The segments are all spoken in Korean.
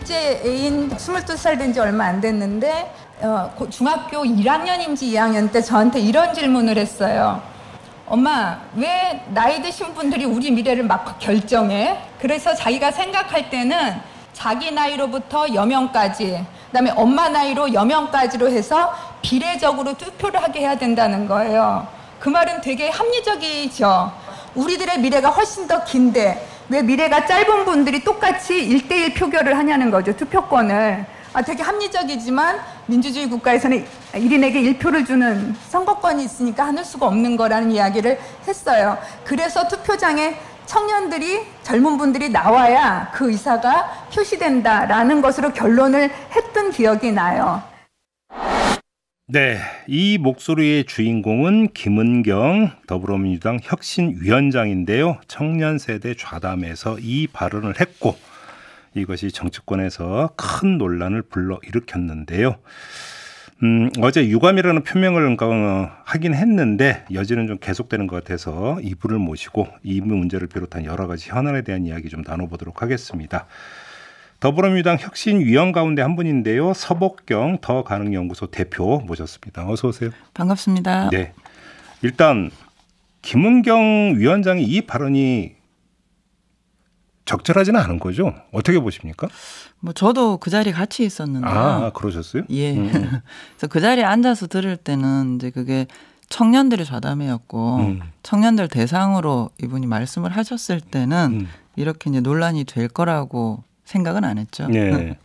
둘째 애인 22살 된 지 얼마 안 됐는데 중학교 1학년인지 2학년 때 저한테 이런 질문을 했어요. 엄마, 왜 나이 드신 분들이 우리 미래를 막 결정해? 그래서 자기가 생각할 때는 자기 나이로부터 여명까지, 그다음에 엄마 나이로 여명까지로 해서 비례적으로 투표를 하게 해야 된다는 거예요. 그 말은 되게 합리적이죠. 우리들의 미래가 훨씬 더 긴데 왜 미래가 짧은 분들이 똑같이 1대1 표결을 하냐는 거죠. 투표권을. 되게 합리적이지만 민주주의 국가에서는 1인에게 1표를 주는 선거권이 있으니까 하늘 수가 없는 거라는 이야기를 했어요. 그래서 투표장에 청년들이, 젊은 분들이 나와야 그 의사가 표시된다라는 것으로 결론을 했던 기억이 나요. 네, 이 목소리의 주인공은 김은경 더불어민주당 혁신위원장인데요. 청년 세대 좌담에서 이 발언을 했고 이것이 정치권에서 큰 논란을 불러일으켰는데요. 어제 유감이라는 표명을 하긴 했는데 여지는 좀 계속되는 것 같아서 이분을 모시고 이 문제를 비롯한 여러 가지 현안에 대한 이야기 좀 나눠보도록 하겠습니다. 더불어민주당 혁신위원 가운데 한 분인데요. 서복경 더가능연구소 대표 모셨습니다. 어서 오세요. 반갑습니다. 네, 일단 김은경 위원장이 이 발언이 적절하지는 않은 거죠? 어떻게 보십니까? 뭐 저도 그 자리에 같이 있었는데요. 아, 그러셨어요? 예. 그래서 그 자리에 앉아서 들을 때는 이제 그게 청년들의 좌담회였고 청년들 대상으로 이분이 말씀을 하셨을 때는 이렇게 이제 논란이 될 거라고 생각은 안 했죠. 네.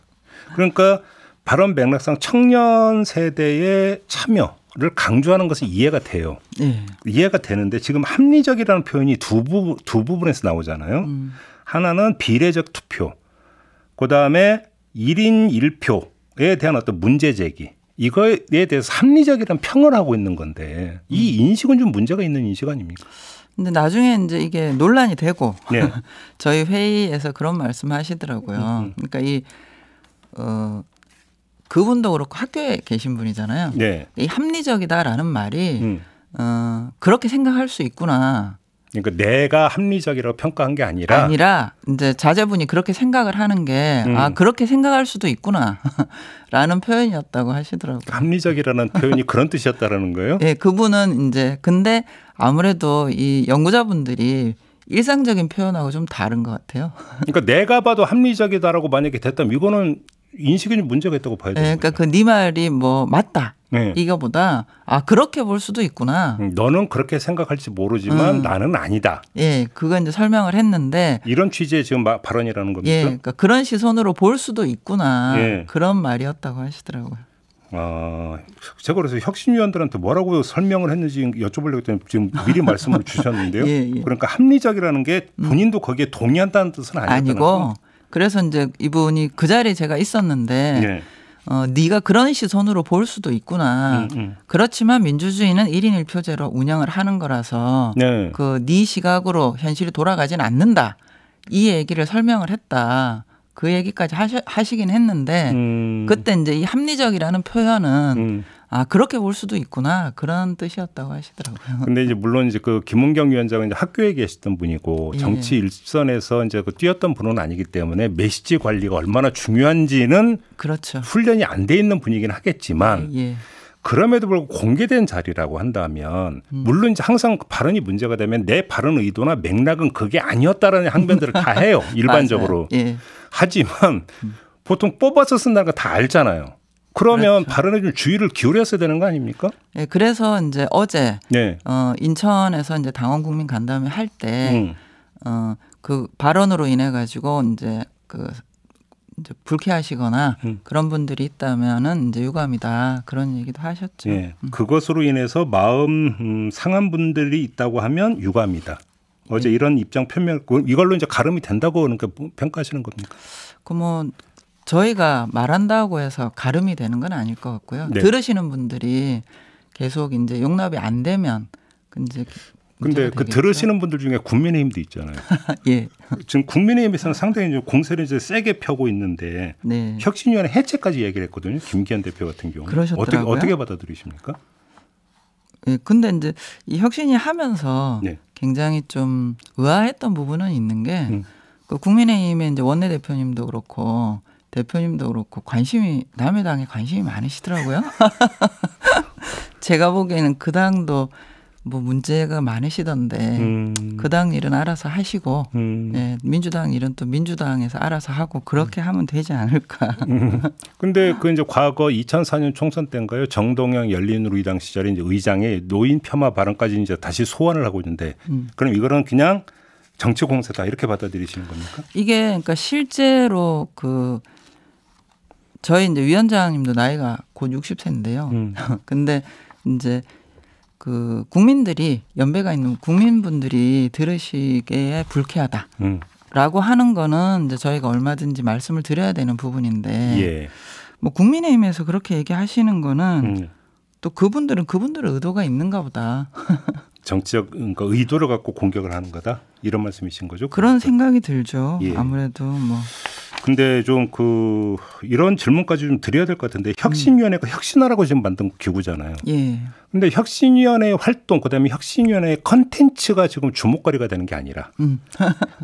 그러니까 발언 맥락상 청년 세대의 참여를 강조하는 것은 이해가 돼요. 네. 이해가 되는데 지금 합리적이라는 표현이 두 부분에서 나오잖아요. 하나는 비례적 투표, 그다음에 1인 1표에 대한 어떤 문제 제기. 이거에 대해서 합리적이라는 평을 하고 있는 건데 이 인식은 좀 문제가 있는 인식 아닙니까? 근데 나중에 이제 이게 논란이 되고 네. 저희 회의에서 그런 말씀하시더라고요. 그러니까 그분도 그렇고 학교에 계신 분이잖아요. 네. 이 합리적이다라는 말이 그렇게 생각할 수 있구나. 그러니까 내가 합리적이라고 평가한 게 아니라 이제 자제분이 그렇게 생각을 하는 게 그렇게 생각할 수도 있구나라는 표현이었다고 하시더라고요. 합리적이라는 표현이 그런 뜻이었다라는 거예요? 네, 그분은 이제 근데 아무래도 이 연구자분들이 일상적인 표현하고 좀 다른 것 같아요. 그러니까 내가 봐도 합리적이다라고 만약에 됐다면 이거는 인식에 좀 문제가 있다고 봐야 되는 그러니까 거죠. 그 네 말이 뭐 맞다. 네. 이거보다 그렇게 볼 수도 있구나. 너는 그렇게 생각할지 모르지만 나는 아니다. 예, 그거 이제 설명을 했는데 이런 취지의 지금 발언이라는 겁니까? 예, 그러니까 그런 시선으로 볼 수도 있구나. 예. 그런 말이었다고 하시더라고요. 제가 그래서 혁신위원들한테 뭐라고 설명을 했는지 여쭤보려고 했더니 지금 미리 말씀을 주셨는데요. 예. 그러니까 합리적이라는 게 본인도 거기에 동의한다는 뜻은 아니고 그래서 이제 이분이 그 자리에 제가 있었는데 네. 네가 그런 시선으로 볼 수도 있구나. 그렇지만 민주주의는 1인 1표제로 운영을 하는 거라서 네. 네 시각으로 현실이 돌아가지는 않는다. 이 얘기를 설명을 했다. 그 얘기까지 하시긴 했는데 그때 이제 이 합리적이라는 표현은 그렇게 볼 수도 있구나 그런 뜻이었다고 하시더라고요. 근데 이제 물론 이제 그 김은경 위원장은 이제 학교에 계시던 분이고 정치 일선에서 이제 뛰었던 분은 아니기 때문에 메시지 관리가 얼마나 중요한지는 그렇죠. 훈련이 안 돼 있는 분이긴 하겠지만 그럼에도 불구하고 공개된 자리라고 한다면 물론 이제 항상 발언이 문제가 되면 내 발언 의도나 맥락은 그게 아니었다라는 항변들을 다 해요. 일반적으로. 하지만 보통 뽑아서 쓴다는 거 다 알잖아요. 그러면 그렇죠. 발언에 좀 주의를 기울였어야 되는 거 아닙니까? 네, 그래서 이제 어제 인천에서 이제 당원 국민 간담회 할 때 그 발언으로 인해 가지고 이제 이제 불쾌하시거나 그런 분들이 있다면은 이제 유감이다 그런 얘기도 하셨죠. 그것으로 인해서 마음 상한 분들이 있다고 하면 유감이다. 어제 이런 입장 표명 이걸로 이제 가름이 된다고 그러니까 평가하시는 겁니까? 뭐 저희가 말한다고 해서 가름이 되는 건 아닐 것 같고요. 들으시는 분들이 계속 이제 용납이 안 되면 이제 근데 그 들으시는 분들 중에 국민의힘도 있잖아요. 예. 지금 국민의힘에서는 상당히 이제 공세를 이제 세게 펴고 있는데 혁신위원회 해체까지 얘기를 했거든요. 김기현 대표 같은 경우. 그러셨더라고요. 어떻게 받아들이십니까? 예. 근데 이제 이 혁신이 하면서 굉장히 좀 의아했던 부분은 있는 게 그 국민의힘의 이제 원내대표님도 그렇고 대표님도 그렇고 남의 당에 관심이 많으시더라고요. 제가 보기에는 그 당도 뭐 문제가 많으시던데 그 당 일은 알아서 하시고 예, 민주당 일은 또 민주당에서 알아서 하고 그렇게 하면 되지 않을까. 근데 그 이제 과거 2004년 총선 때인가요? 정동영 열린우리당 시절에 이제 의장의 노인 폄하 발언까지 이제 다시 소환을 하고 있는데 그럼 이거는 그냥 정치 공세다 이렇게 받아들이시는 겁니까? 이게 그러니까 실제로 저희 이제 위원장님도 나이가 곧 60세인데요. 근데 이제 그 국민들이 연배가 있는 국민분들이 들으시기에 불쾌하다라고 하는 거는 이제 저희가 얼마든지 말씀을 드려야 되는 부분인데 예. 뭐 국민의힘에서 그렇게 얘기하시는 거는 또 그분들은 그분들의 의도가 있는가 보다. 정치적 그러니까 의도를 갖고 공격을 하는 거다 이런 말씀이신 거죠? 그런 생각이 들죠. 예. 아무래도 뭐. 근데 좀 이런 질문까지 좀 드려야 될 것 같은데 혁신위원회가 혁신하라고 지금 만든 기구잖아요. 예. 근데 혁신위원회 활동 그다음에 혁신위원회 컨텐츠가 지금 주목거리가 되는 게 아니라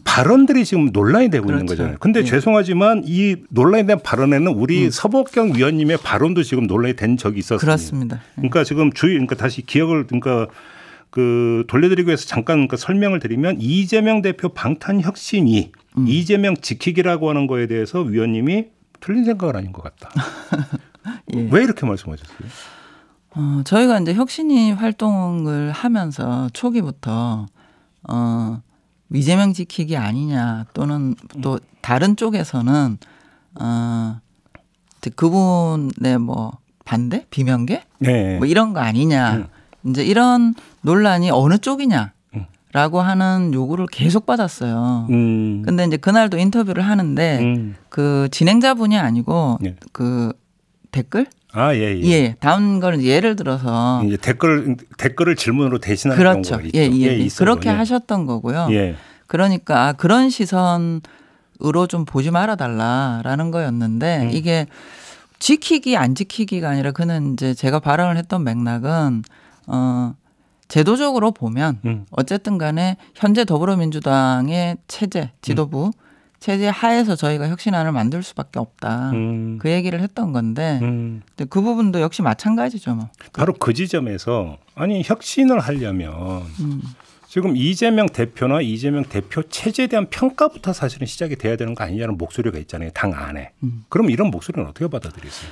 발언들이 지금 논란이 되고 그렇죠. 있는 거잖아요. 근데 예. 죄송하지만 이 논란이 된 발언에는 우리 서복경 위원님의 발언도 지금 논란이 된 적이 있었습니다. 그렇습니다. 예. 그러니까 지금 그러니까 다시 기억을 돌려드리기 위해서 잠깐 설명을 드리면 이재명 대표 방탄혁신위 이재명 지키기라고 하는 거에 대해서 위원님이 틀린 생각은 아닌 것 같다. 예. 왜 이렇게 말씀하셨어요? 저희가 이제 혁신위 활동을 하면서 초기부터 이재명 지키기 아니냐 또는 또 다른 쪽에서는 그분의 뭐 반대 비명계 네. 뭐 이런 거 아니냐 이제 이런 논란이 어느 쪽이냐. 라고 하는 요구를 계속 받았어요. 근데 이제 그날도 인터뷰를 하는데 그 진행자분이 아니고 예. 그 댓글? 예. 예. 다음 거는 예를 들어서 이제 댓글을 질문으로 대신하는 그렇죠. 경우가 있죠. 예. 그렇게 하셨던 거고요. 예. 그러니까 그런 시선으로 좀 보지 말아 달라라는 거였는데 이게 지키기 안 지키기가 아니라 그는 이제 제가 발언을 했던 맥락은 제도적으로 보면 어쨌든 간에 현재 더불어민주당의 체제, 지도부 체제 하에서 저희가 혁신안을 만들 수밖에 없다. 그 얘기를 했던 건데 근데 그 부분도 역시 마찬가지죠. 뭐. 바로 그 지점에서 아니 혁신을 하려면 지금 이재명 대표나 이재명 대표 체제에 대한 평가부터 사실은 시작이 돼야 되는 거 아니냐는 목소리가 있잖아요. 당 안에. 그럼 이런 목소리는 어떻게 받아들이세요?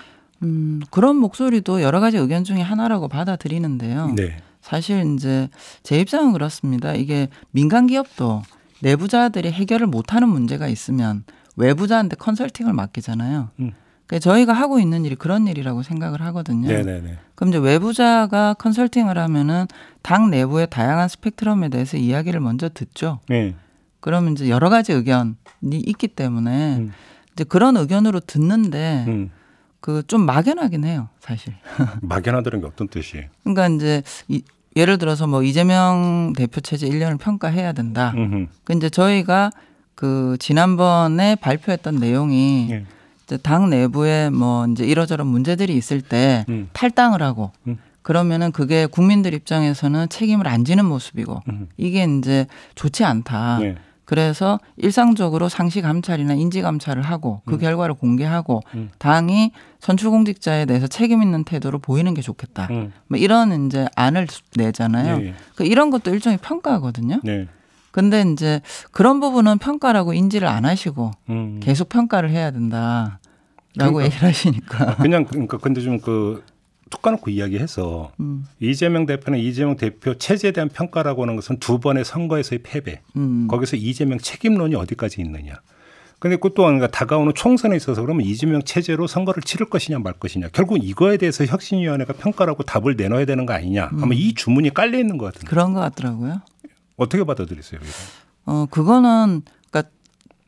그런 목소리도 여러 가지 의견 중에 하나라고 받아들이는데요. 네. 사실 이제 제 입장은 그렇습니다. 이게 민간 기업도 내부자들이 해결을 못하는 문제가 있으면 외부자한테 컨설팅을 맡기잖아요. 그러니까 저희가 하고 있는 일이 그런 일이라고 생각을 하거든요. 네네네. 그럼 이제 외부자가 컨설팅을 하면은 당 내부의 다양한 스펙트럼에 대해서 이야기를 먼저 듣죠. 네. 그러면 이제 여러 가지 의견이 있기 때문에 이제 그런 의견으로 듣는데 그 좀 막연하긴 해요, 사실. 막연하다는 게 어떤 뜻이에요? 그러니까 이제 예를 들어서 뭐 이재명 대표 체제 1년을 평가해야 된다. 그 이제 저희가 그 지난번에 발표했던 내용이 예. 이제 당 내부에 뭐 이제 이러저런 문제들이 있을 때 탈당을 하고 그러면은 그게 국민들 입장에서는 책임을 안 지는 모습이고 이게 이제 좋지 않다. 예. 그래서 일상적으로 상시 감찰이나 인지 감찰을 하고 그 결과를 공개하고 당이 선출공직자에 대해서 책임 있는 태도로 보이는 게 좋겠다. 뭐 이런 이제 안을 내잖아요. 예. 그 이런 것도 일종의 평가거든요. 네. 근데 이제 그런 부분은 평가라고 인지를 안 하시고 계속 평가를 해야 된다라고 그러니까, 얘기를 하시니까. 그러니까 근데 좀 툭 까놓고 이야기해서 이재명 대표는 이재명 대표 체제에 대한 평가라고 하는 것은 두 번의 선거에서의 패배. 거기서 이재명 책임론이 어디까지 있느냐. 근데 그 또한 다가오는 총선에 있어서 그러면 이재명 체제로 선거를 치를 것이냐 말 것이냐. 결국 이거에 대해서 혁신위원회가 평가라고 답을 내놔야 되는 거 아니냐. 아마 이 주문이 깔려 있는 것 같은데. 그런 것 같더라고요. 어떻게 받아들이세요? 이거? 그거는 그러니까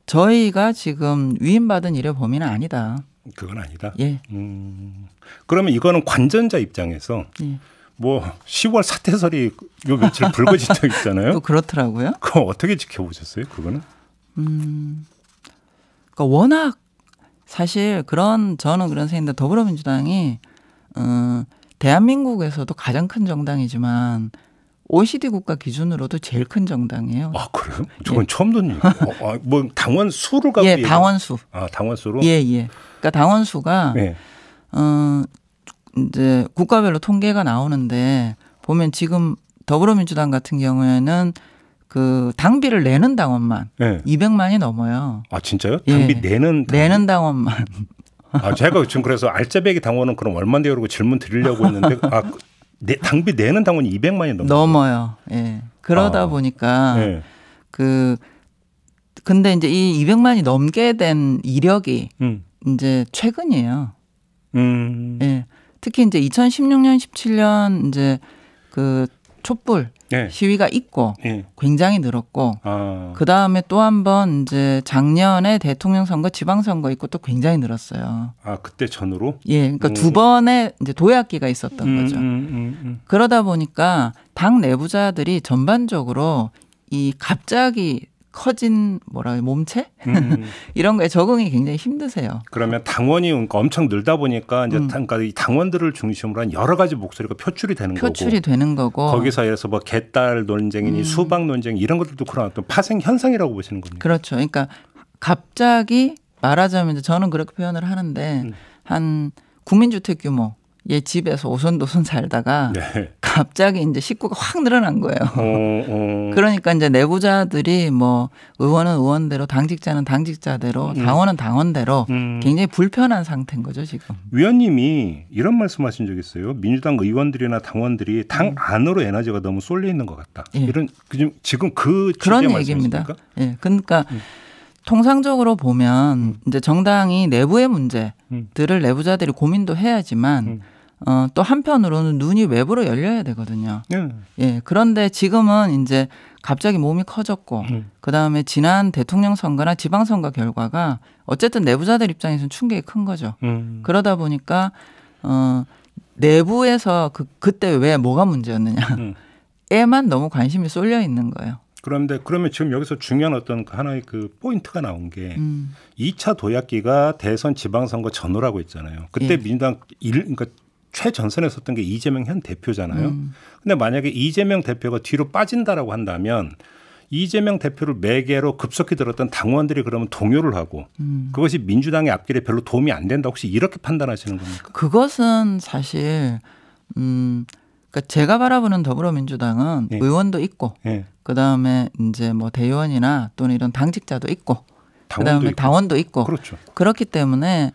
저희가 지금 위임받은 일의 범위는 아니다. 그건 아니다. 예. 그러면 이거는 관전자 입장에서 예. 뭐 10월 사태설이 요 며칠 불거진 적 있잖아요. 또 그렇더라고요. 그거 어떻게 지켜보셨어요? 그거는? 그러니까 워낙 사실 저는 그런 생각인데 더불어민주당이 대한민국에서도 가장 큰 정당이지만 OECD 국가 기준으로도 제일 큰 정당이에요. 아, 그래요? 저건 처음 듣는 얘기. 뭐 당원 수를 갖고 예, 당원 수. 아, 당원 수로? 예, 예. 그러니까 당원 수가 이제 국가별로 통계가 나오는데 보면 지금 더불어민주당 같은 경우에는 그 당비를 내는 당원만 200만이 넘어요. 아, 진짜요? 당비 내는 당원만. 아, 제가 지금 그래서 알짜배기 당원은 그럼 얼마인데요? 그러고 질문 드리려고 했는데 당비 내는 당원이 200만이 넘어요. 예. 그러다 보니까 근데 이제 이 200만이 넘게 된 이력이 이제 최근이에요. 예. 특히 이제 2016년, 17년 이제 그 촛불 시위가 있고 굉장히 늘었고 그 다음에 또 한 번 이제 작년에 대통령 선거, 지방선거 있고 또 굉장히 늘었어요. 아, 그때 전후로? 예, 그러니까 두 번의 이제 도약기가 있었던 거죠. 그러다 보니까 당 내부자들이 전반적으로 이 갑자기 커진 몸체 이런 거에 적응이 굉장히 힘드세요. 그러면 당원이 엄청 늘다 보니까 이제 이 당원들을 중심으로 한 여러 가지 목소리가 표출이 되는 거고 거기서 예를 들어서 뭐 개딸 논쟁이니 수박 논쟁 이런 것들도 그런 어떤 파생 현상이라고 보시는 겁니까? 그렇죠. 그러니까 갑자기 말하자면 저는 그렇게 표현을 하는데 한 국민주택 규모 얘 집에서 오손도손 살다가 갑자기 이제 식구가 확 늘어난 거예요. 그러니까 이제 내부자들이 뭐 의원은 의원대로 당직자는 당직자대로 당원은 당원대로 굉장히 불편한 상태인 거죠 지금. 위원님이 이런 말씀하신 적 있어요. 민주당 의원들이나 당원들이 당 안으로 에너지가 너무 쏠려 있는 것 같다. 이런 지금 그런 얘기입니다. 예, 그러니까. 통상적으로 보면 이제 정당이 내부의 문제들을 내부자들이 고민도 해야지만 또 한편으로는 눈이 외부로 열려야 되거든요. 예. 그런데 지금은 이제 갑자기 몸이 커졌고 그다음에 지난 대통령 선거나 지방선거 결과가 어쨌든 내부자들 입장에서는 충격이 큰 거죠. 그러다 보니까 내부에서 그때 왜 뭐가 문제였느냐에만 너무 관심이 쏠려 있는 거예요. 그러면 지금 여기서 중요한 어떤 하나의 그 포인트가 나온 게 2차 도약기가 대선 지방선거 전후라고 했잖아요. 그때 민주당 그러니까 최전선에 섰던 게 이재명 현 대표잖아요. 근데 만약에 이재명 대표가 뒤로 빠진다라고 한다면 이재명 대표를 매개로 급속히 들었던 당원들이 그러면 동요를 하고 그것이 민주당의 앞길에 별로 도움이 안 된다. 혹시 이렇게 판단하시는 겁니까? 그것은 사실 그러니까 제가 바라보는 더불어민주당은 의원도 있고 그다음에 이제 뭐 대의원이나 또는 이런 당직자도 있고 그다음에 당원도 있고 그렇죠. 그렇기 때문에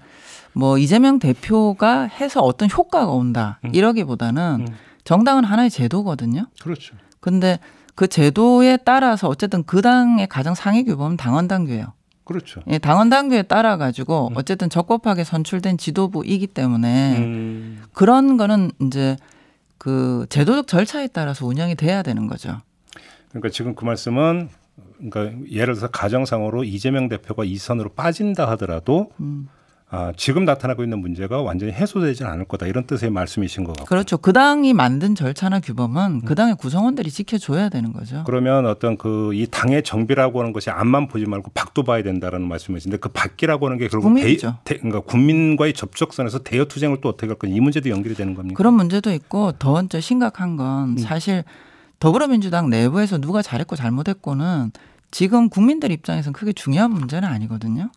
뭐 이재명 대표가 해서 어떤 효과가 온다 이러기보다는 정당은 하나의 제도거든요. 그렇죠. 근데 그 제도에 따라서 어쨌든 그 당의 가장 상위 규범은 당원 당규예요. 그렇죠. 예, 당원 당규에 따라 가지고 어쨌든 적법하게 선출된 지도부이기 때문에 그런 거는 이제 그 제도적 절차에 따라서 운영이 돼야 되는 거죠. 그러니까 지금 그 말씀은 그러니까 예를 들어서 가정상으로 이재명 대표가 이 선으로 빠진다 하더라도 지금 나타나고 있는 문제가 완전히 해소되지는 않을 거다 이런 뜻의 말씀이신 것 같고. 그렇죠. 그 당이 만든 절차나 규범은 그 당의 구성원들이 지켜줘야 되는 거죠. 그러면 어떤 이 당의 정비라고 하는 것이 앞만 보지 말고 밖도 봐야 된다라는 말씀이신데 그 밖이라고 하는 게 결국 그러니까 국민과의 접촉선에서 대여 투쟁을 또 어떻게 할 거냐 이 문제도 연결이 되는 겁니까? 그런 문제도 있고 더 심각한 건 사실 더불어민주당 내부에서 누가 잘했고 잘못했고는 지금 국민들 입장에서는 크게 중요한 문제는 아니거든요.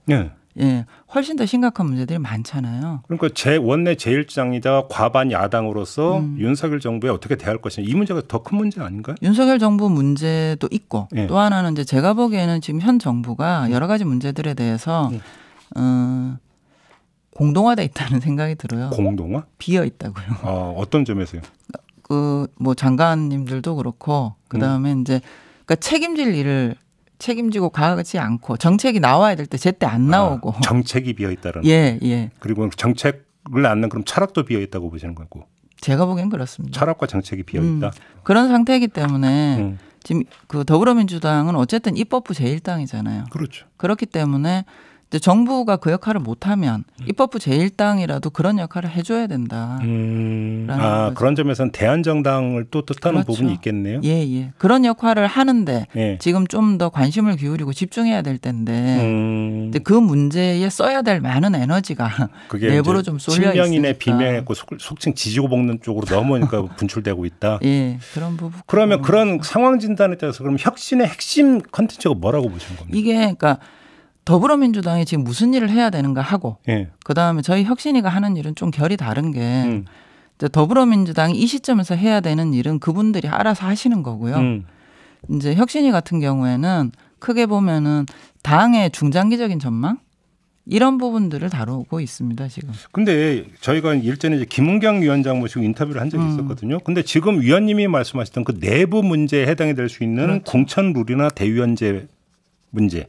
예, 훨씬 더 심각한 문제들이 많잖아요. 그러니까 원내 제1장이다 과반 야당으로서 윤석열 정부에 어떻게 대할 것이냐 이 문제가 더 큰 문제 아닌가요? 윤석열 정부 문제도 있고 또 하나는 이제 제가 보기에는 지금 현 정부가 여러 가지 문제들에 대해서 공동화돼 있다는 생각이 들어요. 공동화? 비어 있다고요. 어떤 점에서요? 그 뭐 장관님들도 그렇고 그다음에 이제 그러니까 책임질 일을 책임지고 가지 않고 정책이 나와야 될 때 제때 안 나오고 정책이 비어 있다는. 예. 그리고 정책을 낳는 그럼 철학도 비어 있다고 보시는 거고. 제가 보기엔 그렇습니다. 철학과 정책이 비어 있다. 그런 상태이기 때문에 지금 그 더불어민주당은 어쨌든 입법부 제1당이잖아요. 그렇죠. 그렇기 때문에 이제 정부가 그 역할을 못하면 입법부 제1당이라도 그런 역할을 해줘야 된다. 그런 점에서는 대한정당을 또 뜻하는 그렇죠. 부분이 있겠네요. 예. 그런 역할을 하는데 예. 지금 좀 더 관심을 기울이고 집중해야 될 텐데 그 문제에 써야 될 많은 에너지가 내부로 좀 쏠려 있으니까. 친명인의 비명했고 속칭 지지고 볶는 쪽으로 넘어오니까 분출되고 있다. 예, 그런 부분. 그러면 그런 상황 진단에 따라서 그럼 혁신의 핵심 컨텐츠가 뭐라고 보시는 겁니까? 이게 그러니까 더불어민주당이 지금 무슨 일을 해야 되는가 하고 예. 그다음에 저희 혁신이가 하는 일은 좀 결이 다른 게 이제 더불어민주당이 이 시점에서 해야 되는 일은 그분들이 알아서 하시는 거고요. 이제 혁신이 같은 경우에는 크게 보면은 당의 중장기적인 전망 이런 부분들을 다루고 있습니다 지금. 근데 저희가 일전에 이제 김은경 위원장 모시고 인터뷰를 한 적이 있었거든요. 근데 지금 위원님이 말씀하셨던 그 내부 문제에 해당이 될 수 있는 그렇죠. 공천 룰이나 대의원제 문제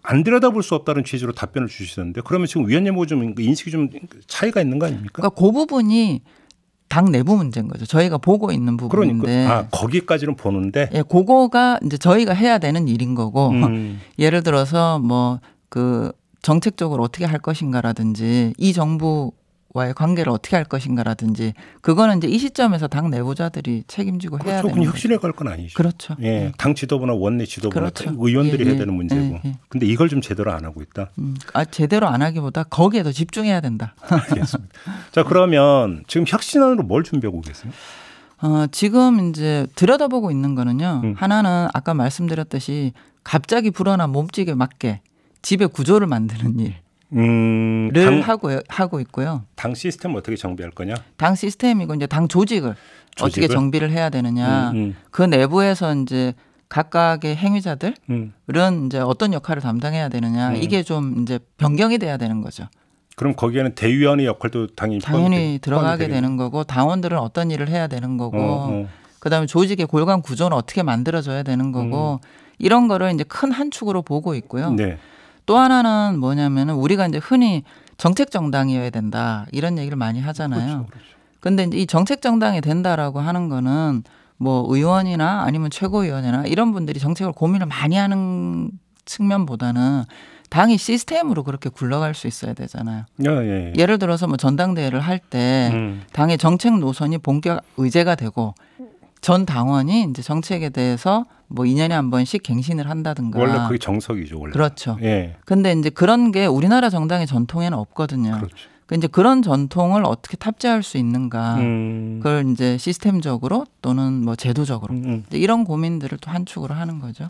안 들여다볼 수 없다는 취지로 답변을 주시던데 그러면 지금 위원님하고 좀 인식이 좀 차이가 있는 거 아닙니까? 그러니까 그 부분이 당 내부 문제인 거죠. 저희가 보고 있는 부분인데. 그러니까 거기까지는 보는데. 예, 그거가 이제 저희가 해야 되는 일인 거고. 예를 들어서 뭐 그 정책적으로 어떻게 할 것인가라든지 이 정부와의 관계를 어떻게 할 것인가라든지 그거는 이제 이 시점에서 당 내부자들이 책임지고 해야 되는. 그건 혁신에 갈 건 아니죠. 그렇죠. 예, 당 지도부나 원내 지도부나 그렇죠. 의원들이 해야 되는 문제고. 근데 이걸 좀 제대로 안 하고 있다. 제대로 안 하기보다 거기에 더 집중해야 된다. 알겠습니다. 자, 그러면 지금 혁신안으로 뭘 준비하고 계세요? 지금 이제 들여다보고 있는 거는요. 하나는 아까 말씀드렸듯이 갑자기 불어난 몸집에 맞게 지배 구조를 만드는 일을 하고 있고요. 당 시스템 어떻게 정비할 거냐? 당 시스템이고 이제 당 조직을 어떻게 정비를 해야 되느냐. 그 내부에서 이제 각각의 행위자들은 이제 어떤 역할을 담당해야 되느냐. 이게 좀 이제 변경이 돼야 되는 거죠. 그럼 거기에는 대의원의 역할도 당연히 들어가게 되는 거고 당원들은 어떤 일을 해야 되는 거고 그다음에 조직의 골관 구조는 어떻게 만들어져야 되는 거고 이런 거를 이제 큰 한 축으로 보고 있고요. 네. 또 하나는 뭐냐면은 우리가 이제 흔히 정책 정당이어야 된다 이런 얘기를 많이 하잖아요. 그렇죠. 근데 이제 이 정책 정당이 된다라고 하는 거는 뭐 의원이나 아니면 최고위원이나 이런 분들이 정책을 고민을 많이 하는 측면보다는 당이 시스템으로 그렇게 굴러갈 수 있어야 되잖아요. 예. 예를 들어서 뭐 전당대회를 할 때 당의 정책 노선이 본격 의제가 되고 전 당원이 이제 정책에 대해서 뭐 2년에 한 번씩 갱신을 한다든가. 원래 그게 정석이죠, 원래. 그렇죠. 예. 근데 이제 그런 게 우리나라 정당의 전통에는 없거든요. 그렇죠. 이제 그런 전통을 어떻게 탑재할 수 있는가. 그걸 이제 시스템적으로 또는 뭐 제도적으로 이제 이런 고민들을 또 한 축으로 하는 거죠.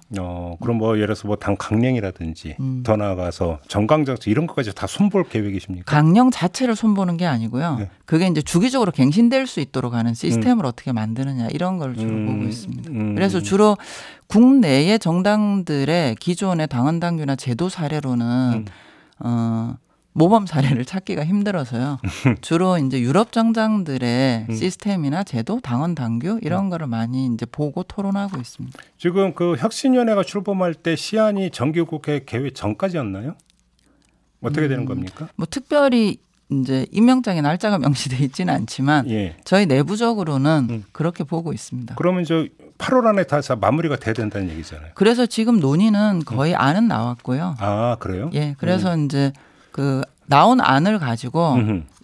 그럼 뭐 예를 들어서 뭐 당 강령이라든지 더 나아가서 정강정책 이런 것까지 다 손볼 계획이십니까? 강령 자체를 손보는 게 아니고요. 네. 그게 이제 주기적으로 갱신될 수 있도록 하는 시스템을 어떻게 만드느냐 이런 걸 주로 보고 있습니다. 그래서 주로 국내의 정당들의 기존의 당원 당규나 제도 사례로는 모범 사례를 찾기가 힘들어서요. 주로 이제 유럽 정당들의 시스템이나 제도, 당원 당규 이런 거를 많이 이제 보고 토론하고 있습니다. 지금 그 혁신위원회가 출범할 때 시한이 정기국회 개회 전까지였나요? 어떻게 되는 겁니까? 뭐 특별히 이제 임명장의 날짜가 명시돼 있지는 않지만 저희 내부적으로는 그렇게 보고 있습니다. 그러면 저 8월 안에 다 마무리가 돼야 된다는 얘기잖아요. 그래서 지금 논의는 거의 안은 나왔고요. 아, 그래요? 예, 그래서 이제 그 나온 안을 가지고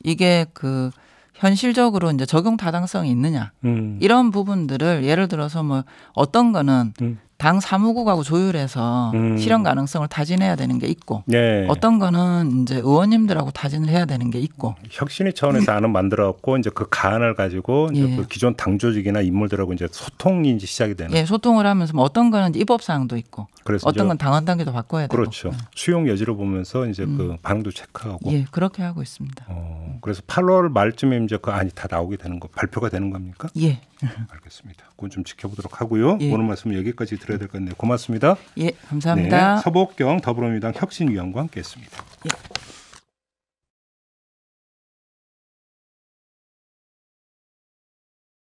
이게 그 현실적으로 이제 적용 타당성이 있느냐 이런 부분들을 예를 들어서 뭐 어떤 거는 당 사무국하고 조율해서 실현 가능성을 타진해야 되는 게 있고 어떤 거는 이제 의원님들하고 타진을 해야 되는 게 있고 혁신위 차원에서 안을 만들어갖고 이제 그 가안을 가지고 이제 그 기존 당 조직이나 인물들하고 이제 소통이 이제 시작이 되는. 예, 소통을 하면서 뭐 어떤 거는 입법 사항도 있고 어떤 건 당원 단계도 바꿔야 되고. 그렇죠. 수용 여지를 보면서 이제 그 반응도 체크하고. 예, 그렇게 하고 있습니다. 그래서 8월 말쯤에 이제 그 안이 다 나오게 되는 거 발표가 되는 겁니까? 예. 알겠습니다. 그건 좀 지켜보도록 하고요. 오늘 말씀 여기까지 드려야 될 것 같네요. 고맙습니다. 예, 감사합니다. 네, 서복경 더불어민주당 혁신위원과 함께했습니다. 예.